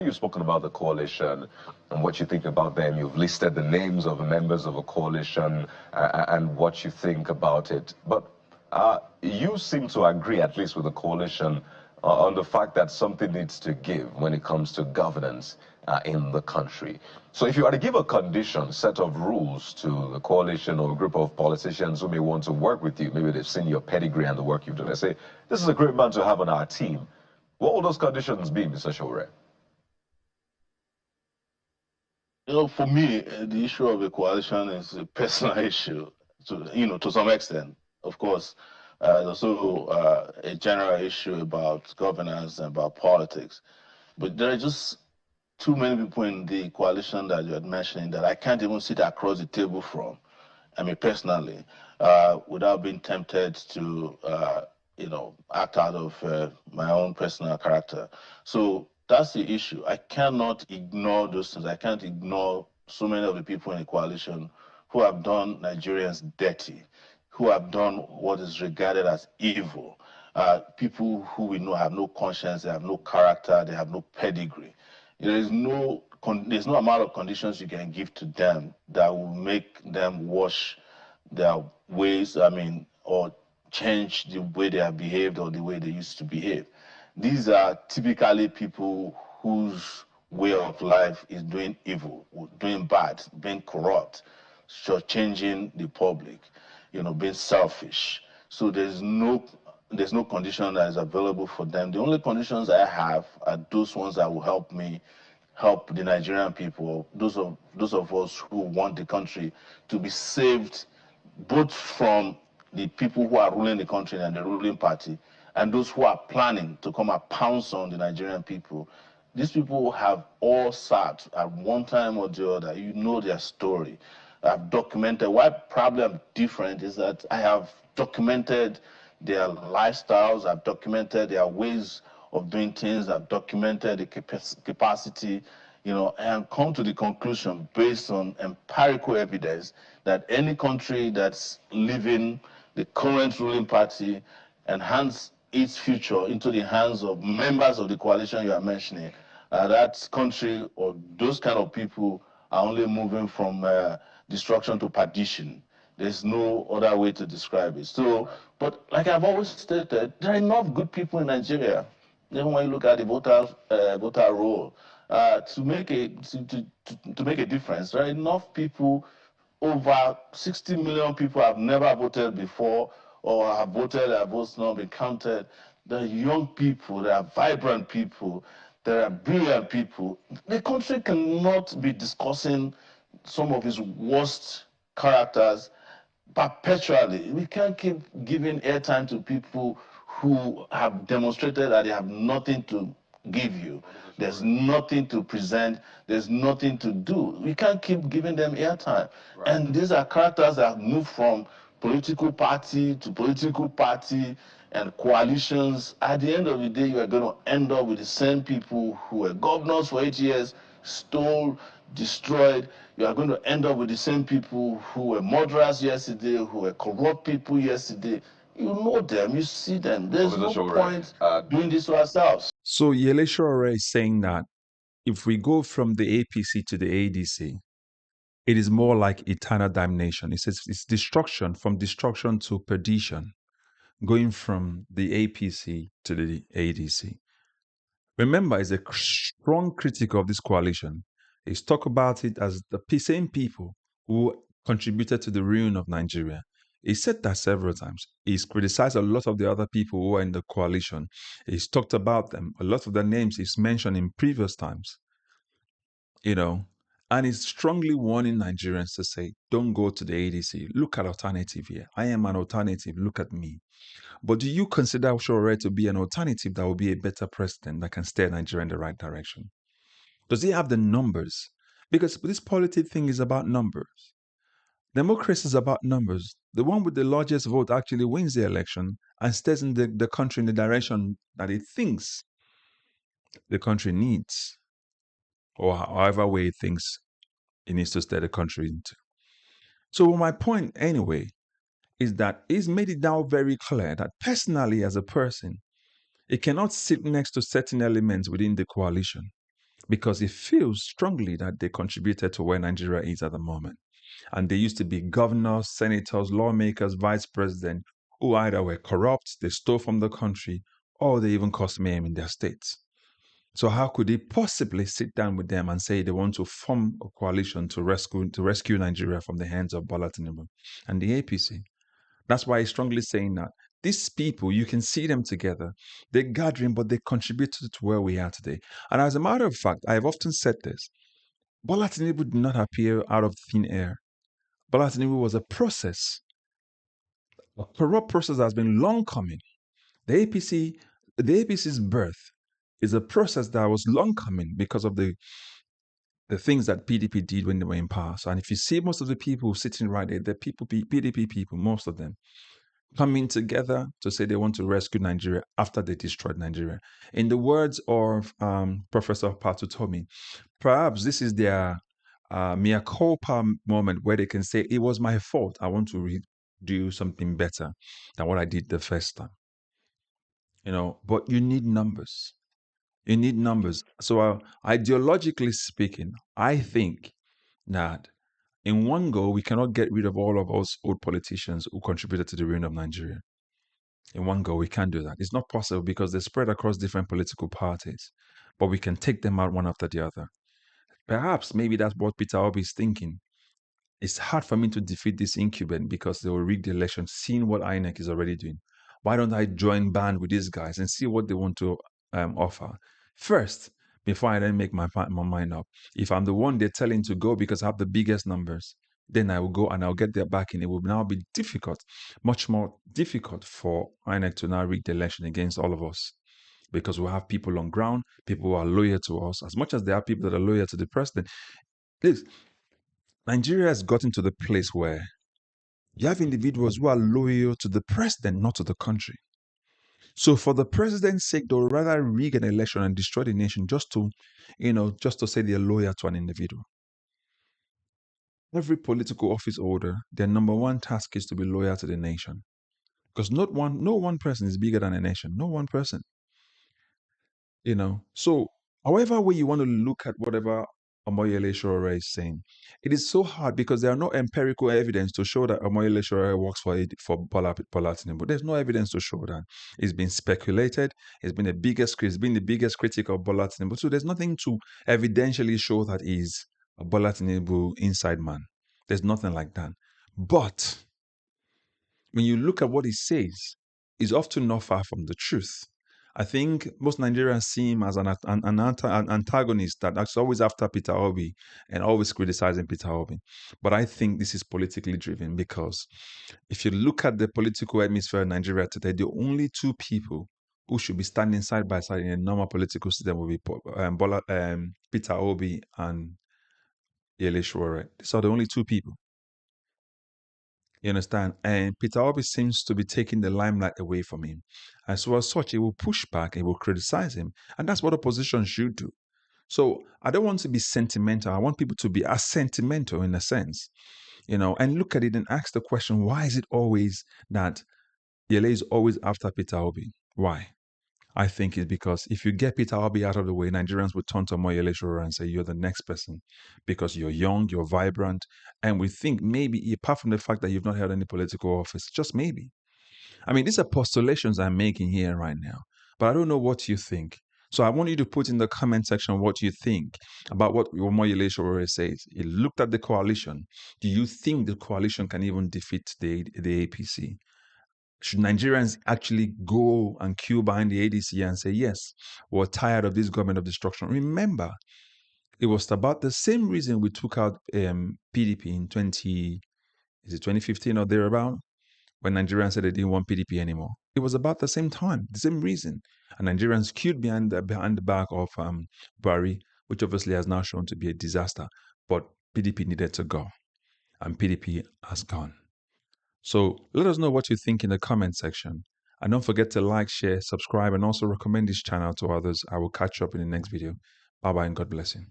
You've spoken about the coalition and what you think about them. You've listed the names of the members of a coalition and what you think about it. But you seem to agree, at least with the coalition, on the fact that something needs to give when it comes to governance in the country. So if you are to give a condition, set of rules to the coalition or a group of politicians who may want to work with you, maybe they've seen your pedigree and the work you've done, they say, this is a great man to have on our team. What will those conditions be, Mr. Sowore? For me, the issue of a coalition is a personal issue, to some extent. Of course, there's also a general issue about governance and about politics. But there are just too many people in the coalition that you had mentioned that I can't even sit across the table from. I mean, personally, without being tempted to, act out of my own personal character. So that's the issue. I cannot ignore those things. I can't ignore so many of the people in the coalition who have done Nigerians dirty, who have done what is regarded as evil. People who we know have no conscience, they have no character, they have no pedigree. There's no amount of conditions you can give to them that will make them wash their ways, or change the way they have behaved or the way they used to behave. These are typically people whose way of life is doing evil, doing bad, being corrupt, shortchanging the public, being selfish. So there's no condition that is available for them. The only conditions I have are those ones that will help me help the Nigerian people, those of us who want the country to be saved, both from the people who are ruling the country and the ruling party, and those who are planning to come and pounce on the Nigerian people. These people have all sat at one time or the other. You know their story. I've documented. Why probably I'm different is that I have documented their lifestyles. I've documented their ways of doing things. I've documented the capacity, and come to the conclusion based on empirical evidence that any country that's leaving the current ruling party and hands its future into the hands of members of the coalition you are mentioning, that country or those kind of people are only moving from destruction to perdition. There's no other way to describe it. So, but like I've always stated, there are enough good people in Nigeria. Then when you look at the voter roll, to make a difference, there are enough people. Over 60 million people have never voted before, or have voted, their votes not been counted. There are young people, there are vibrant people, there are brilliant people. The country cannot be discussing some of its worst characters perpetually. We can't keep giving airtime to people who have demonstrated that they have nothing to give you. There's nothing to present. There's nothing to do. We can't keep giving them airtime. Right. And these are characters that have moved from political party to political party and coalitions. At the end of the day, you are going to end up with the same people who were governors for 8 years, stole, destroyed. You are going to end up with the same people who were murderers yesterday, who were corrupt people yesterday. You know them, you see them. There's no point doing this to ourselves. So Yele Sowore is saying that if we go from the APC to the ADC, it is more like eternal damnation. It says it's destruction, from destruction to perdition, going from the APC to the ADC. Remember, he's a strong critic of this coalition. He's talked about it as the same people who contributed to the ruin of Nigeria. He said that several times. He's criticized a lot of the other people who are in the coalition. He's talked about them. A lot of the names he's mentioned in previous times. And he's strongly warning Nigerians to say, don't go to the ADC. Look at alternative here. I am an alternative. Look at me. But do you consider Sowore to be an alternative that will be a better president that can steer Nigeria in the right direction? Does he have the numbers? Because this politics thing is about numbers. Democracy is about numbers. The one with the largest vote actually wins the election and steers in the country in the direction that it thinks the country needs, or however way it thinks it needs to steer the country into. So my point anyway is that he's made it now very clear that personally as a person, he cannot sit next to certain elements within the coalition. because it feels strongly that they contributed to where Nigeria is at the moment. And they used to be governors, senators, lawmakers, vice presidents who either were corrupt, they stole from the country, or they even caused mayhem in their states. So how could they possibly sit down with them and say they want to form a coalition to rescue Nigeria from the hands of Bola Tinubu and the APC? That's why he's strongly saying that these people, you can see them together. They're gathering, but they contributed to where we are today. And as a matter of fact, I have often said this. Bola Tinubu did not appear out of thin air. Bola Tinubu was a process, a corrupt process that has been long coming. The APC's birth is a process that was long coming because of the things that PDP did when they were in power. So, and if you see most of the people sitting right there, the PDP people, most of them, coming together to say they want to rescue Nigeria after they destroyed Nigeria. In the words of Professor Patutomi, perhaps this is their mea culpa moment where they can say, it was my fault. I want to do something better than what I did the first time. But you need numbers. You need numbers. So ideologically speaking, I think that in one go, we cannot get rid of all of us old politicians who contributed to the ruin of Nigeria. In one go, we can't do that. It's not possible because they're spread across different political parties, but we can take them out one after the other. Perhaps maybe that's what Peter Obi is thinking. It's hard for me to defeat this incumbent because they will rig the election, seeing what INEC is already doing. Why don't I join band with these guys and see what they want to offer first before I then make my mind up? If I'm the one they're telling to go because I have the biggest numbers, then I will go and I'll get their backing. It will now be difficult, much more difficult for INEC to now rig the election against all of us because we have people on ground, people who are loyal to us, as much as there are people that are loyal to the president. Please, Nigeria has gotten to the place where you have individuals who are loyal to the president, not to the country. So for the president's sake, they'll rather rig an election and destroy the nation just to say they're loyal to an individual. Every political office holder, their number one task is to be loyal to the nation. Because no one person is bigger than a nation. No one person. So however way you want to look at whatever Omoyele Sowore is saying, it is so hard because there are no empirical evidence to show that Omoyele Sowore works for Bola Tinubu. There's no evidence to show that. It's been speculated. It's been the biggest critic of Bola Tinubu. So there's nothing to evidentially show that he's a Bola Tinubu inside man. There's nothing like that. But when you look at what he says, it's often not far from the truth. I think most Nigerians see him as an antagonist that's always after Peter Obi and always criticizing Peter Obi. But I think this is politically driven because if you look at the political atmosphere in Nigeria today, the only two people who should be standing side by side in a normal political system will be Peter Obi and Yele Sowore. These are the only two people. You understand? And Peter Obi seems to be taking the limelight away from him. And so as such, it will push back, it will criticize him. And that's what opposition should do. So I don't want to be sentimental. I want people to be as sentimental in a sense, and look at it and ask the question, why is it always that Yele is always after Peter Obi? Why? I think it's because if you get Peter Obi out of the way, Nigerians will turn to Omoyele Sowore and say, you're the next person because you're young, you're vibrant. And we think maybe, apart from the fact that you've not held any political office, just maybe. I mean, these are postulations I'm making here right now, but I don't know what you think. So I want you to put in the comment section what you think about what Omoyele Sowore says. He looked at the coalition. Do you think the coalition can even defeat the APC? Should Nigerians actually go and queue behind the ADC and say, yes, we're tired of this government of destruction? Remember, it was about the same reason we took out PDP in 2015 or thereabout, when Nigerians said they didn't want PDP anymore. It was about the same time, the same reason. And Nigerians queued behind the back of Buhari, which obviously has now shown to be a disaster. But PDP needed to go, and PDP has gone. So let us know what you think in the comment section. And don't forget to like, share, subscribe, and also recommend this channel to others. I will catch you up in the next video. Bye-bye and God bless you.